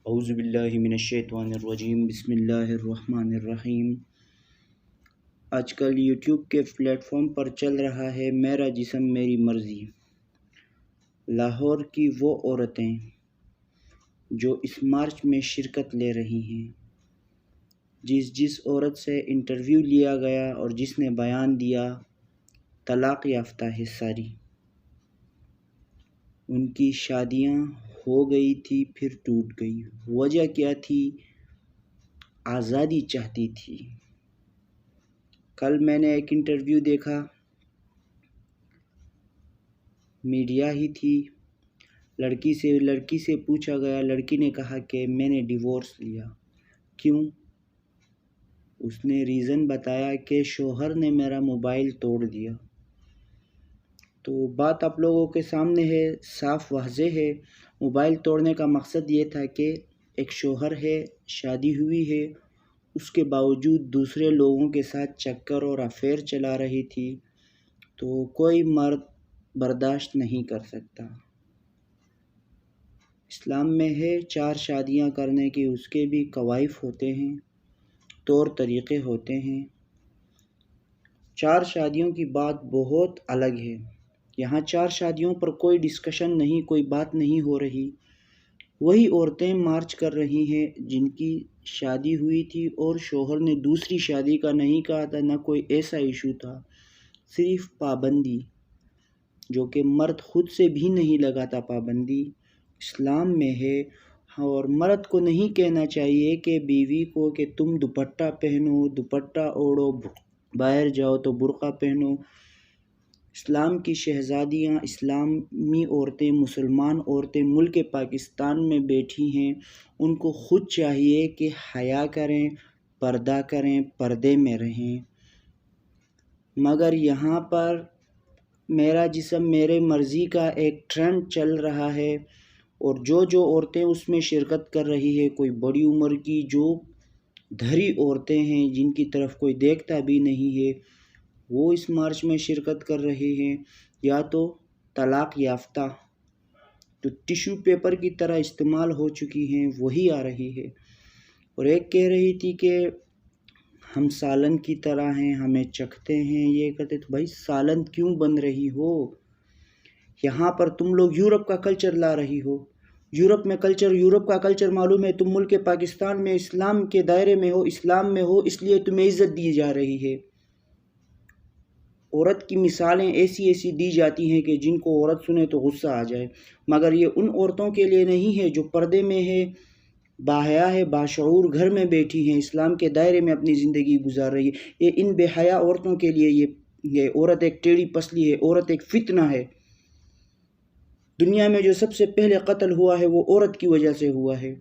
اعوذ باللہ من الشیطان الرجیم، بسم اللہ الرحمن الرحیم۔ آج کل یوٹیوب کے پلیٹ فارم پر چل رہا ہے میرا جسم میری مرضی۔ لاہور کی وہ عورتیں جو اس مارچ میں شرکت لے رہی ہیں، جس عورت سے انٹرویو لیا گیا اور جس نے بیان دیا، طلاق یافتہ ہے ساری۔ ان کی شادیاں ہو گئی تھی پھر ٹوٹ گئی۔ وجہ کیا تھی؟ آزادی چاہتی تھی۔ کل میں نے ایک انٹرویو دیکھا، میڈیا ہی تھی، لڑکی سے پوچھا گیا، لڑکی نے کہا کہ میں نے ڈیورس لیا۔ کیوں؟ اس نے ریزن بتایا کہ شوہر نے میرا موبائل توڑ دیا۔ تو بات آپ لوگوں کے سامنے ہے، صاف واضح ہے۔ موبائل توڑنے کا مقصد یہ تھا کہ ایک شوہر ہے، شادی ہوئی ہے، اس کے باوجود دوسرے لوگوں کے ساتھ چکر اور افیئر چلا رہی تھی، تو کوئی مرد برداشت نہیں کر سکتا۔ اسلام میں ہے 4 شادیاں کرنے کی، اس کے بھی کوائف ہوتے ہیں، طور طریقے ہوتے ہیں۔ 4 شادیوں کی بات بہت الگ ہے۔ یہاں 4 شادیوں پر کوئی ڈسکشن نہیں، کوئی بات نہیں ہو رہی۔ وہی عورتیں مارچ کر رہی ہیں جن کی شادی ہوئی تھی اور شوہر نے دوسری شادی کا نہیں کہا تھا، نہ کوئی ایسا ایشو تھا، صرف پابندی، جو کہ مرد خود سے بھی نہیں لگاتا پابندی، اسلام میں ہے۔ اور مرد کو نہیں کہنا چاہیے کہ بیوی کو کہ تم دوپٹہ پہنو، دوپٹہ اوڑھو، باہر جاؤ تو برقع پہنو۔ اسلام کی شہزادیاں، اسلامی عورتیں، مسلمان عورتیں ملک پاکستان میں بیٹھی ہیں، ان کو خود چاہیے کہ حیا کریں، پردہ کریں، پردے میں رہیں۔ مگر یہاں پر میرا جسم میرے مرضی کا ایک ٹرینڈ چل رہا ہے، اور جو عورتیں اس میں شرکت کر رہی ہے، کوئی بڑی عمر کی جو دھری عورتیں ہیں جن کی طرف کوئی دیکھتا بھی نہیں ہے، وہ اس مارچ میں شرکت کر رہے ہیں، یا تو طلاق یافتہ تو ٹیشو پیپر کی طرح استعمال ہو چکی ہیں، وہی آ رہی ہے۔ اور ایک کہہ رہی تھی کہ ہم سالن کی طرح ہیں، ہمیں چکھتے ہیں، یہ کرتے۔ تو بھائی سالن کیوں بن رہی ہو؟ یہاں پر تم لوگ یورپ کا کلچر لا رہی ہو۔ یورپ کا کلچر معلوم ہے، تم ملک پاکستان میں اسلام کے دائرے میں ہو، اسلام میں ہو، اس لیے تمہیں عزت دی جا رہی ہے۔ عورت کی مثالیں ایسی دی جاتی ہیں کہ جن کو عورت سنے تو غصہ آ جائے، مگر یہ ان عورتوں کے لیے نہیں ہے جو پردے میں ہے، باحیا ہے، باشعور گھر میں بیٹھی ہیں، اسلام کے دائرے میں اپنی زندگی گزار رہی ہے۔ یہ ان بے حیا عورتوں کے لیے یہ عورت ایک ٹیڑھی پسلی ہے، عورت ایک فتنہ ہے۔ دنیا میں جو سب سے پہلے قتل ہوا ہے وہ عورت کی وجہ سے ہوا ہے۔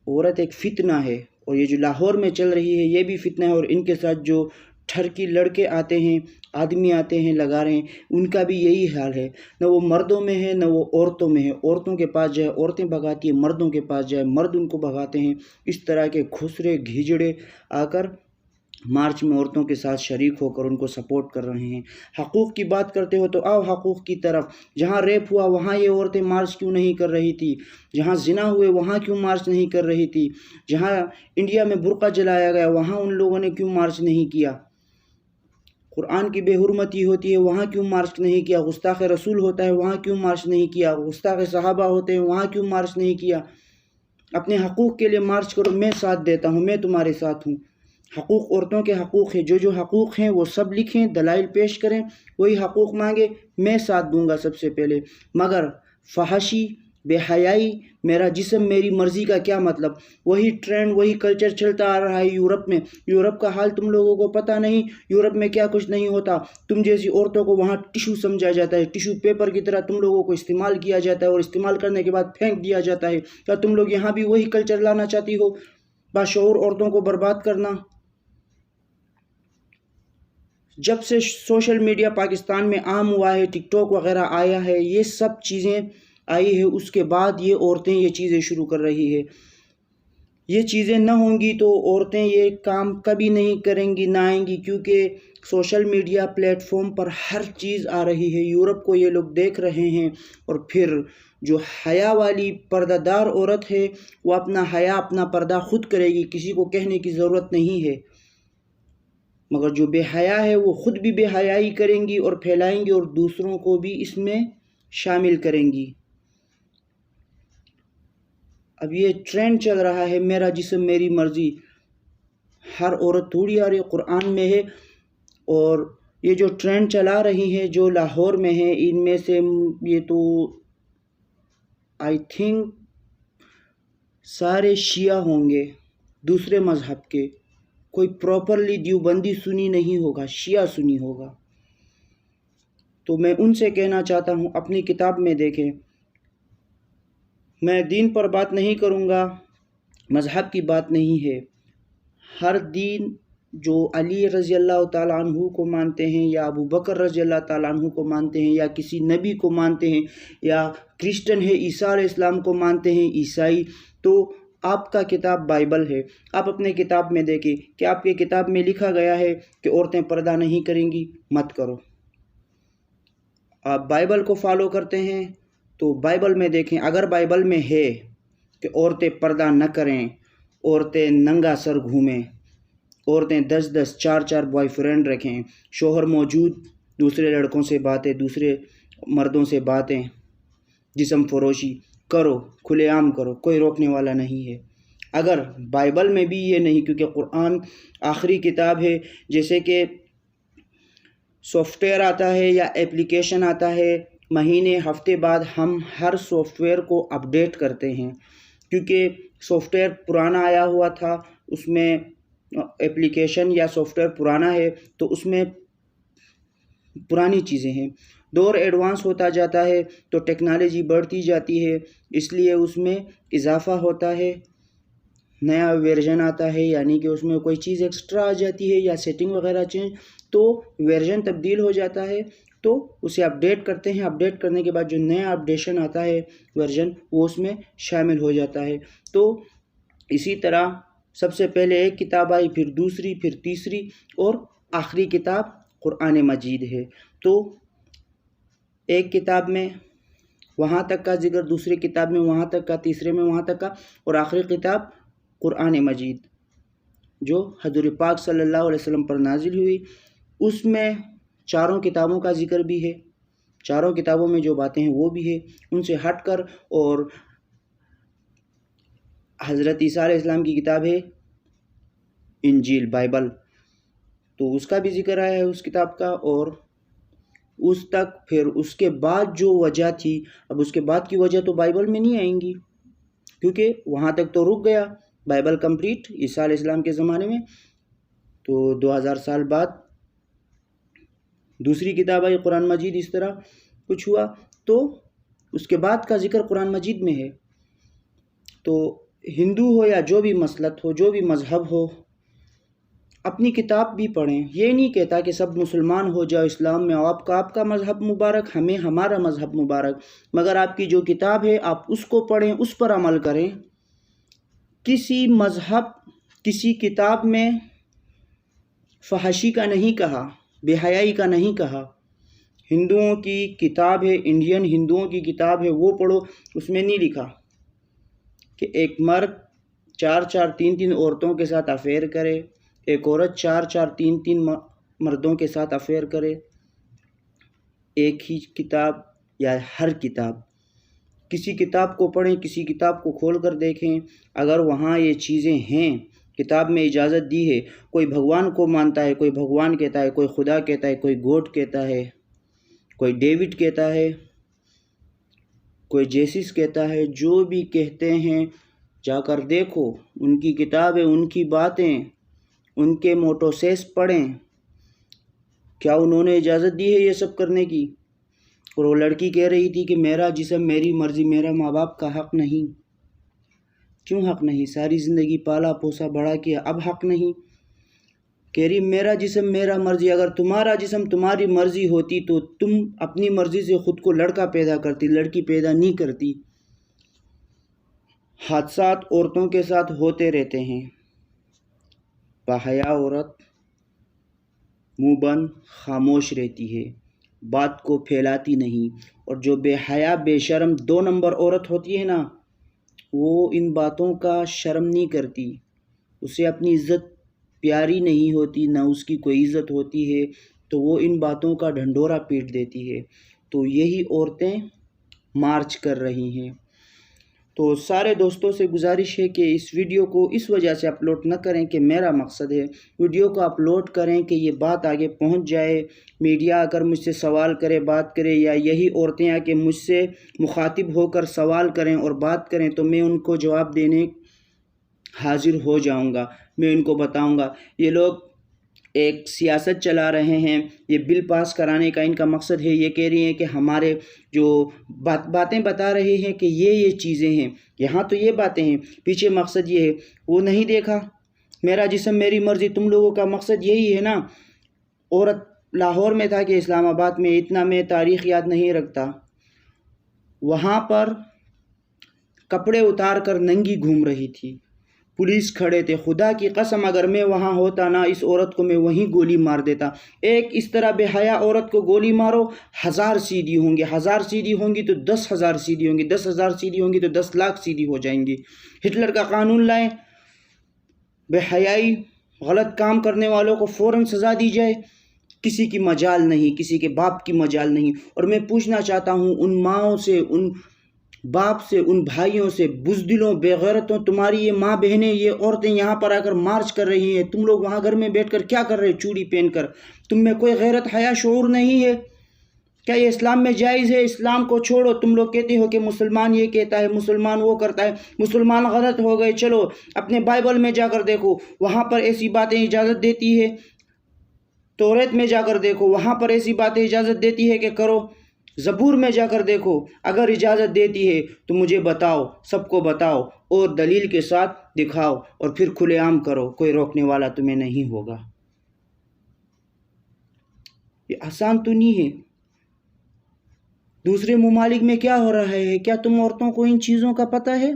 عورت ایک فتنہ ہے، اور یہ جو لاہور میں چل رہی ہے یہ بھی فتنہ ہے، اور ان کے ساتھ جو ٹھرکی لڑکے آتے ہیں، آدمی آتے ہیں لگا رہے ہیں، ان کا بھی یہی حال ہے۔ نہ وہ مردوں میں ہے، نہ وہ عورتوں میں ہے۔ عورتوں کے پاس جائے عورتیں بھگاتی ہیں، مردوں کے پاس جائے مرد ان کو بھگاتے ہیں۔ اس طرح کے کھسرے گھیجڑے آ کر مارچ میں عورتوں کے ساتھ شریک ہو کر ان کو سپورٹ کر رہے ہیں۔ حقوق کی بات کرتے ہو تو آؤ حقوق کی طرف۔ جہاں ریپ ہوا وہاں یہ عورتیں مارچ کیوں نہیں کر رہی تھی؟ جہاں زنا ہوئے وہاں کیوں مارچ نہیں کر رہی تھی؟ جہاں انڈیا میں برقع جلایا گیا وہاں ان لوگوں نے کیوں مارچ نہیں کیا؟ قرآن کی بے حرمتی ہوتی ہے وہاں کیوں مارچ نہیں کیا؟ گستاخ رسول ہوتا ہے وہاں کیوں مارچ نہیں کیا؟ گستاخ صحابہ ہوتے ہیں وہاں کیوں مارچ نہیں کیا؟ اپنے حقوق کے لیے مارچ کرو، میں ساتھ دیتا ہوں، میں تمہارے ساتھ ہوں۔ حقوق عورتوں کے حقوق ہیں، جو حقوق ہیں وہ سب لکھیں، دلائل پیش کریں، وہی حقوق مانگے، میں ساتھ دوں گا سب سے پہلے۔ مگر فحاشی، بے حیائی، میرا جسم میری مرضی کا کیا مطلب؟ وہی ٹرینڈ، وہی کلچر چلتا آ رہا ہے یورپ میں۔ یورپ کا حال تم لوگوں کو پتہ نہیں، یورپ میں کیا کچھ نہیں ہوتا۔ تم جیسی عورتوں کو وہاں ٹیشو سمجھا جاتا ہے، ٹیشو پیپر کی طرح تم لوگوں کو استعمال کیا جاتا ہے، اور استعمال کرنے کے بعد پھینک دیا جاتا ہے۔ کیا تم لوگ یہاں بھی وہی کلچر لانا چاہتی ہو؟ باشعور عورتوں کو برباد کرنا۔ جب سے سوشل میڈیا پاکستان میں عام ہوا ہے، ٹک ٹاک وغیرہ آیا ہے، یہ سب چیزیں آئی ہے، اس کے بعد یہ عورتیں یہ چیزیں شروع کر رہی ہے۔ یہ چیزیں نہ ہوں گی تو عورتیں یہ کام کبھی نہیں کریں گی، نہ آئیں گی، کیونکہ سوشل میڈیا پلیٹ فارم پر ہر چیز آ رہی ہے۔ یورپ کو یہ لوگ دیکھ رہے ہیں، اور پھر جو حیا والی پردہ دار عورت ہے وہ اپنا حیا اپنا پردہ خود کرے گی، کسی کو کہنے کی ضرورت نہیں ہے، مگر جو بے حیا ہے وہ خود بھی بے حیائی کریں گی اور پھیلائیں گی اور دوسروں کو بھی اس میں شامل کریں گی۔ اب یہ ٹرینڈ چل رہا ہے میرا جسم میری مرضی، ہر عورت تھوڑی آ رہی قرآن میں ہے، اور یہ جو ٹرینڈ چلا رہی ہے جو لاہور میں ہے، ان میں سے یہ تو آئی تھنک سارے شیعہ ہوں گے، دوسرے مذہب کے، کوئی پراپرلی دیوبندی سنی نہیں ہوگا، شیعہ سنی ہوگا۔ تو میں ان سے کہنا چاہتا ہوں اپنی کتاب میں دیکھیں، میں دین پر بات نہیں کروں گا، مذہب کی بات نہیں ہے، ہر دین جو علی رضی اللہ تعالیٰ عنہ کو مانتے ہیں یا ابو بکر رضی اللہ تعالیٰ عنہ کو مانتے ہیں یا کسی نبی کو مانتے ہیں یا کرسچن ہے عیسیٰ علیہ السلام کو مانتے ہیں عیسائی، تو آپ کا کتاب بائبل ہے۔ آپ اپنے کتاب میں دیکھیں کہ آپ کے کتاب میں لکھا گیا ہے کہ عورتیں پردہ نہیں کریں گی، مت کرو۔ آپ بائبل کو فالو کرتے ہیں تو بائبل میں دیکھیں، اگر بائبل میں ہے کہ عورتیں پردہ نہ کریں، عورتیں ننگا سر گھومیں، عورتیں 10 4 بوائے فرینڈ رکھیں، شوہر موجود دوسرے لڑکوں سے باتیں، دوسرے مردوں سے باتیں، جسم فروشی کرو، کھلے عام کرو، کوئی روکنے والا نہیں ہے۔ اگر بائبل میں بھی یہ نہیں، کیونکہ قرآن آخری کتاب ہے، جیسے کہ سافٹ ویئر آتا ہے یا اپلیکیشن آتا ہے، مہینے ہفتے بعد ہم ہر سافٹ ویئر کو اپڈیٹ کرتے ہیں، کیونکہ سافٹ ویئر پرانا آیا ہوا تھا، اس میں اپلیکیشن یا سافٹ ویئر پرانا ہے تو اس میں پرانی چیزیں ہیں، دور ایڈوانس ہوتا جاتا ہے تو ٹیکنالوجی بڑھتی جاتی ہے، اس لیے اس میں اضافہ ہوتا ہے، نیا ورژن آتا ہے، یعنی کہ اس میں کوئی چیز ایکسٹرا آ جاتی ہے یا سیٹنگ وغیرہ چینج، تو ورژن تبدیل ہو جاتا ہے تو اسے اپڈیٹ کرتے ہیں، اپڈیٹ کرنے کے بعد جو نیا اپڈیشن آتا ہے ورژن، وہ اس میں شامل ہو جاتا ہے۔ تو اسی طرح سب سے پہلے ایک کتاب آئی، پھر دوسری، پھر تیسری، اور آخری کتاب قرآن مجید ہے۔ تو ایک کتاب میں وہاں تک کا ذکر، دوسری کتاب میں وہاں تک کا، تیسرے میں وہاں تک کا، اور آخری کتاب قرآن مجید جو حضور پاک صلی اللہ علیہ وسلم پر نازل ہوئی، اس میں چاروں کتابوں کا ذکر بھی ہے، چاروں کتابوں میں جو باتیں ہیں وہ بھی ہے، ان سے ہٹ کر، اور حضرت عیسیٰ علیہ السلام کی کتاب ہے انجیل بائبل، تو اس کا بھی ذکر آیا ہے اس کتاب کا، اور اس تک پھر اس کے بعد جو وجہ تھی، اب اس کے بعد کی وجہ تو بائبل میں نہیں آئیں گی، کیونکہ وہاں تک تو رک گیا بائبل کمپلیٹ عیسیٰ علیہ السلام کے زمانے میں، تو 2000 سال بعد دوسری کتاب آئی قرآن مجید، اس طرح کچھ ہوا، تو اس کے بعد کا ذکر قرآن مجید میں ہے۔ تو ہندو ہو یا جو بھی مسلک ہو، جو بھی مذہب ہو، اپنی کتاب بھی پڑھیں۔ یہ نہیں کہتا کہ سب مسلمان ہو جاؤ اسلام میں، آپ کا مذہب مبارک، ہمیں ہمارا مذہب مبارک، مگر آپ کی جو کتاب ہے آپ اس کو پڑھیں، اس پر عمل کریں۔ کسی مذہب، کسی کتاب میں فحاشی کا نہیں کہا، بے حیائی کا نہیں کہا۔ ہندوؤں کی کتاب ہے، انڈین ہندوؤں کی کتاب ہے، وہ پڑھو، اس میں نہیں لکھا کہ ایک مرد 4 3 عورتوں کے ساتھ افیئر کرے، ایک عورت 4 3 مردوں کے ساتھ افیئر کرے۔ ایک ہی کتاب یا ہر کتاب، کسی کتاب کو پڑھیں، کسی کتاب کو کھول کر دیکھیں، اگر وہاں یہ چیزیں ہیں، کتاب میں اجازت دی ہے، کوئی بھگوان کو مانتا ہے، کوئی بھگوان کہتا ہے، کوئی خدا کہتا ہے، کوئی گوڈ کہتا ہے، کوئی ڈیوڈ کہتا ہے، کوئی جیسس کہتا ہے، جو بھی کہتے ہیں جا کر دیکھو، ان کی کتابیں، ان کی باتیں، ان کے موٹوسیس پڑھیں، کیا انہوں نے اجازت دی ہے یہ سب کرنے کی؟ اور وہ لڑکی کہہ رہی تھی کہ میرا جسم میری مرضی، میرا ماں باپ کا حق نہیں۔ کیوں حق نہیں؟ ساری زندگی پالا پوسا بڑا کیا، اب حق نہیں؟ کہہ رہی میرا جسم میرا مرضی، اگر تمہارا جسم تمہاری مرضی ہوتی تو تم اپنی مرضی سے خود کو لڑکا پیدا کرتی، لڑکی پیدا نہیں کرتی۔ حادثات عورتوں کے ساتھ ہوتے رہتے ہیں، باحیا عورت منہ بند خاموش رہتی ہے، بات کو پھیلاتی نہیں، اور جو بے حیا بے شرم 2 نمبر عورت ہوتی ہے نا، وہ ان باتوں کا شرم نہیں کرتی، اسے اپنی عزت پیاری نہیں ہوتی، نہ اس کی کوئی عزت ہوتی ہے، تو وہ ان باتوں کا ڈھنڈورا پیٹ دیتی ہے۔ تو یہی عورتیں مارچ کر رہی ہیں۔ تو سارے دوستوں سے گزارش ہے کہ اس ویڈیو کو اس وجہ سے اپلوڈ نہ کریں کہ میرا مقصد ہے ویڈیو کو اپلوڈ کریں کہ یہ بات آگے پہنچ جائے، میڈیا اگر مجھ سے سوال کرے بات کرے، یا یہی عورتیں آ کے مجھ سے مخاطب ہو کر سوال کریں اور بات کریں، تو میں ان کو جواب دینے حاضر ہو جاؤں گا۔ میں ان کو بتاؤں گا یہ لوگ ایک سیاست چلا رہے ہیں، یہ بل پاس کرانے کا ان کا مقصد ہے، یہ کہہ رہی ہیں کہ ہمارے جو باتیں بتا رہے ہیں کہ یہ چیزیں ہیں، یہاں تو یہ باتیں ہیں، پیچھے مقصد یہ ہے۔ وہ نہیں دیکھا میرا جسم میری مرضی، تم لوگوں کا مقصد یہی ہے نا۔ عورت لاہور میں تھا کہ اسلام آباد میں، اتنا میں تاریخ یاد نہیں رکھتا، وہاں پر کپڑے اتار کر ننگی گھوم رہی تھی، پولیس کھڑے تھے، خدا کی قسم اگر میں وہاں ہوتا نا، اس عورت کو میں وہیں گولی مار دیتا۔ ایک اس طرح بے حیا عورت کو گولی مارو، 1000 سیدھی ہوں گے، 1000 سیدھی ہوں گی تو 10,000 سیدھی ہوں گی، 10,000 سیدھی ہوں گی تو 10 لاکھ سیدھی ہو جائیں گی۔ ہٹلر کا قانون لائیں، بے حیائی غلط کام کرنے والوں کو فوراً سزا دی جائے، کسی کی مجال نہیں، کسی کے باپ کی مجال نہیں۔ اور میں پوچھنا چاہتا ہوں ان ماؤں سے، ان باپ سے، ان بھائیوں سے، بزدلوں، بے غیرتوں، تمہاری یہ ماں بہنیں، یہ عورتیں یہاں پر آ کر مارچ کر رہی ہیں، تم لوگ وہاں گھر میں بیٹھ کر کیا کر رہے، چوڑی پہن کر؟ تم میں کوئی غیرت حیا شعور نہیں ہے؟ کیا یہ اسلام میں جائز ہے؟ اسلام کو چھوڑو، تم لوگ کہتے ہو کہ مسلمان یہ کہتا ہے، مسلمان وہ کرتا ہے، مسلمان غلط ہو گئے، چلو اپنے بائبل میں جا کر دیکھو، وہاں پر ایسی باتیں اجازت دیتی ہے، توریت میں جا کر دیکھو، وہاں پر ایسی باتیں اجازت دیتی ہے کہ کرو، زبور میں جا کر دیکھو، اگر اجازت دیتی ہے تو مجھے بتاؤ، سب کو بتاؤ، اور دلیل کے ساتھ دکھاؤ، اور پھر کھلے عام کرو، کوئی روکنے والا تمہیں نہیں ہوگا۔ یہ آسان تو نہیں ہے۔ دوسرے ممالک میں کیا ہو رہا ہے، کیا تم عورتوں کو ان چیزوں کا پتہ ہے؟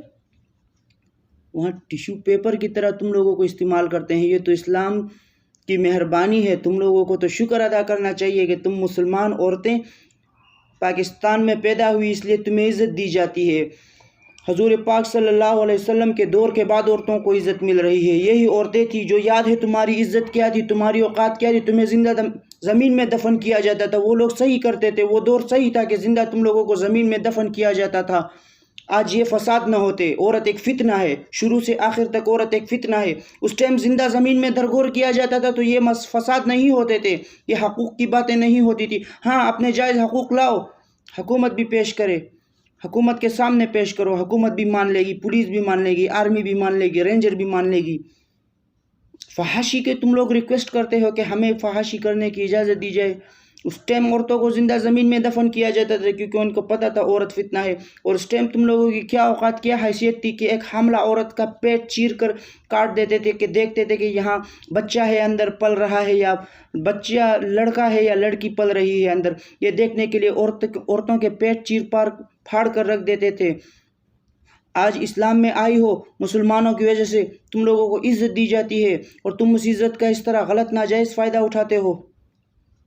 وہاں ٹیشو پیپر کی طرح تم لوگوں کو استعمال کرتے ہیں۔ یہ تو اسلام کی مہربانی ہے، تم لوگوں کو تو شکر ادا کرنا چاہیے کہ تم مسلمان عورتیں پاکستان میں پیدا ہوئی، اس لیے تمہیں عزت دی جاتی ہے۔ حضور پاک صلی اللہ علیہ وسلم کے دور کے بعد عورتوں کو عزت مل رہی ہے۔ یہی عورتیں تھیں جو، یاد ہے تمہاری عزت کیا تھی، تمہاری اوقات کیا تھی، تمہیں زندہ زمین میں دفن کیا جاتا تھا۔ وہ لوگ صحیح کرتے تھے، وہ دور صحیح تھا کہ زندہ تم لوگوں کو زمین میں دفن کیا جاتا تھا۔ آج یہ فساد نہ ہوتے۔ عورت ایک فتنہ ہے، شروع سے آخر تک عورت ایک فتنہ ہے۔ اس ٹائم زندہ زمین میں درگور کیا جاتا تھا تو یہ فساد نہیں ہوتے تھے، یہ حقوق کی باتیں نہیں ہوتی تھی۔ ہاں، اپنے جائز حقوق لاؤ، حکومت بھی پیش کرے، حکومت کے سامنے پیش کرو، حکومت بھی مان لے گی، پولیس بھی مان لے گی، آرمی بھی مان لے گی، رینجر بھی مان لے گی۔ فحاشی کے تم لوگ ریکویسٹ کرتے ہو کہ ہمیں فحاشی کرنے کی اجازت دی جائے۔ اس ٹائم عورتوں کو زندہ زمین میں دفن کیا جاتا تھا کیونکہ ان کو پتہ تھا عورت فتنہ ہے۔ اور اس ٹائم تم لوگوں کی کیا اوقات، کیا حیثیت تھی کہ ایک حاملہ عورت کا پیٹ چیر کر کاٹ دیتے تھے، کہ دیکھتے تھے کہ یہاں بچہ ہے اندر پل رہا ہے، یا بچہ لڑکا ہے یا لڑکی پل رہی ہے اندر، یہ دیکھنے کے لیے عورتوں کے پیٹ چیر پھاڑ کر رکھ دیتے تھے۔ آج اسلام میں آئی ہو، مسلمانوں کی وجہ سے تم لوگوں کو عزت دی جاتی ہے، اور تم اس عزت کا اس طرح غلط ناجائز فائدہ اٹھاتے ہو۔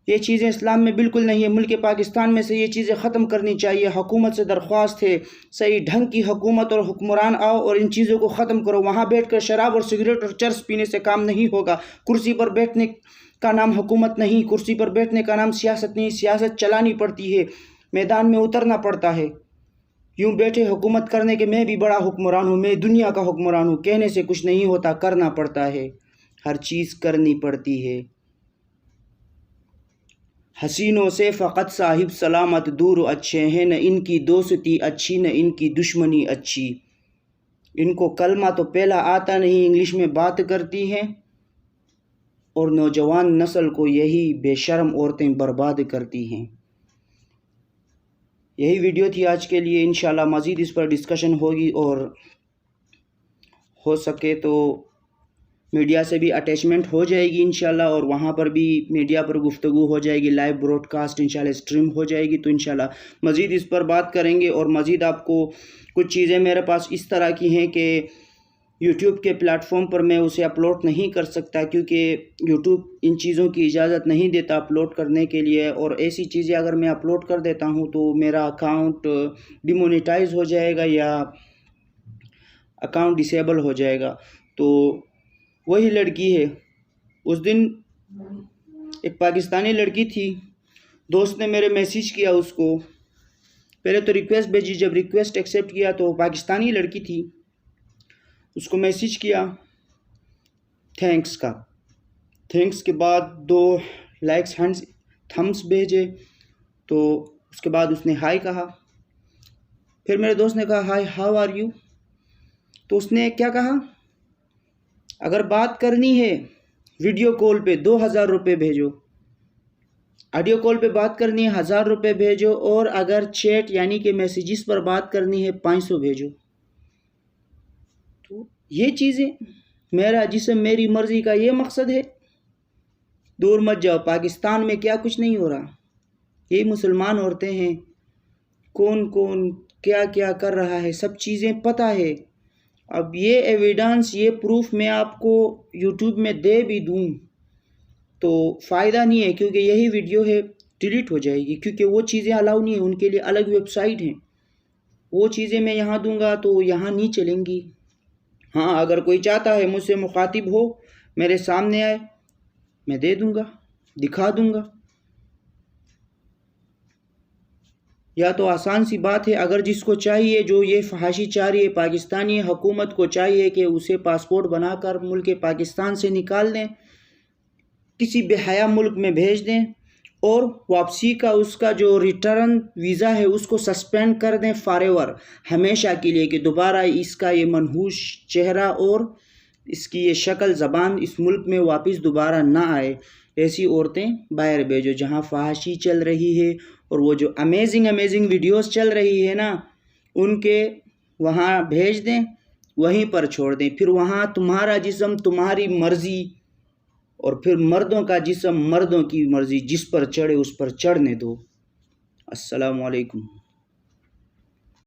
یہ چیزیں اسلام میں بالکل نہیں ہے۔ ملک پاکستان میں سے یہ چیزیں ختم کرنی چاہیے۔ حکومت سے درخواست ہے، صحیح ڈھنگ کی حکومت اور حکمران آؤ اور ان چیزوں کو ختم کرو۔ وہاں بیٹھ کر شراب اور سگریٹ اور چرس پینے سے کام نہیں ہوگا۔ کرسی پر بیٹھنے کا نام حکومت نہیں، کرسی پر بیٹھنے کا نام سیاست نہیں، سیاست چلانی پڑتی ہے، میدان میں اترنا پڑتا ہے۔ یوں بیٹھے حکومت کرنے کے میں بھی بڑا حکمران ہوں، میں دنیا کا حکمران ہوں، کہنے سے کچھ نہیں ہوتا، کرنا پڑتا ہے، ہر چیز کرنی پڑتی ہے۔ حسینوں سے فقط صاحب سلامت دور اچھے ہیں، نہ ان کی دوستی اچھی نہ ان کی دشمنی اچھی۔ ان کو کلمہ تو پہلا آتا نہیں، انگلش میں بات کرتی ہیں، اور نوجوان نسل کو یہی بے شرم عورتیں برباد کرتی ہیں۔ یہی ویڈیو تھی آج کے لیے، انشاءاللہ مزید اس پر ڈسکشن ہوگی، اور ہو سکے تو میڈیا سے بھی اٹیچمنٹ ہو جائے گی انشاءاللہ، اور وہاں پر بھی میڈیا پر گفتگو ہو جائے گی، لائیو براڈ کاسٹ انشاءاللہ اسٹریم ہو جائے گی، تو انشاءاللہ مزید اس پر بات کریں گے۔ اور مزید آپ کو کچھ چیزیں میرے پاس اس طرح کی ہیں کہ یوٹیوب کے پلیٹ فارم پر میں اسے اپلوڈ نہیں کر سکتا، کیونکہ یوٹیوب ان چیزوں کی اجازت نہیں دیتا اپلوڈ کرنے کے لیے، اور ایسی چیزیں اگر میں اپلوڈ کر دیتا ہوں تو میرا اکاؤنٹ ڈیمونیٹائز ہو جائے گا یا اکاؤنٹ ڈسیبل ہو جائے گا۔ تو وہی لڑکی ہے، اس دن ایک پاکستانی لڑکی تھی، دوست نے میرے میسیج کیا اس کو، پہلے تو ریکویسٹ بھیجی، جب ریکویسٹ ایکسیپٹ کیا تو پاکستانی لڑکی تھی، اس کو میسیج کیا تھینکس کے بعد 2 لائکس ہینڈز تھمس بھیجے، تو اس کے بعد اس نے ہائی کہا، پھر میرے دوست نے کہا ہائی ہاؤ آر یو، تو اس نے کیا کہا، اگر بات کرنی ہے ویڈیو کال پہ 2000 روپے بھیجو، آڈیو کال پہ بات کرنی ہے 1000 روپے بھیجو، اور اگر چیٹ یعنی کہ میسیجز پر بات کرنی ہے 500 بھیجو۔ تو یہ چیزیں میرا جسم میری مرضی کا یہ مقصد ہے؟ دور مت جاؤ، پاکستان میں کیا کچھ نہیں ہو رہا، یہ مسلمان عورتیں ہیں، کون کون کیا کیا کر رہا ہے، سب چیزیں پتہ ہے۔ اب یہ ایویڈنس، یہ پروف میں آپ کو یوٹیوب میں دے بھی دوں تو فائدہ نہیں ہے، کیونکہ یہی ویڈیو ہے ڈیلیٹ ہو جائے گی، کیونکہ وہ چیزیں الاؤ نہیں ہیں، ان کے لیے الگ ویب سائٹ ہیں، وہ چیزیں میں یہاں دوں گا تو یہاں نہیں چلیں گی۔ ہاں اگر کوئی چاہتا ہے مجھ سے مخاطب ہو، میرے سامنے آئے، میں دے دوں گا، دکھا دوں گا۔ یا تو آسان سی بات ہے، اگر جس کو چاہیے، جو یہ فحاشی چاہ رہی ہے، پاکستانی حکومت کو چاہیے کہ اسے پاسپورٹ بنا کر ملک پاکستان سے نکال دیں، کسی بے حیا ملک میں بھیج دیں، اور واپسی کا اس کا جو ریٹرن ویزا ہے اس کو سسپینڈ کر دیں فار ایور، ہمیشہ کے لیے، کہ دوبارہ اس کا یہ منحوس چہرہ اور اس کی یہ شکل زبان اس ملک میں واپس دوبارہ نہ آئے۔ ایسی عورتیں باہر بھیجو جہاں فحاشی چل رہی ہے، اور وہ جو امیزنگ ویڈیوز چل رہی ہے نا، ان کے وہاں بھیج دیں، وہیں پر چھوڑ دیں، پھر وہاں تمہارا جسم تمہاری مرضی، اور پھر مردوں کا جسم مردوں کی مرضی، جس پر چڑھے اس پر چڑھنے دو۔ السلام علیکم۔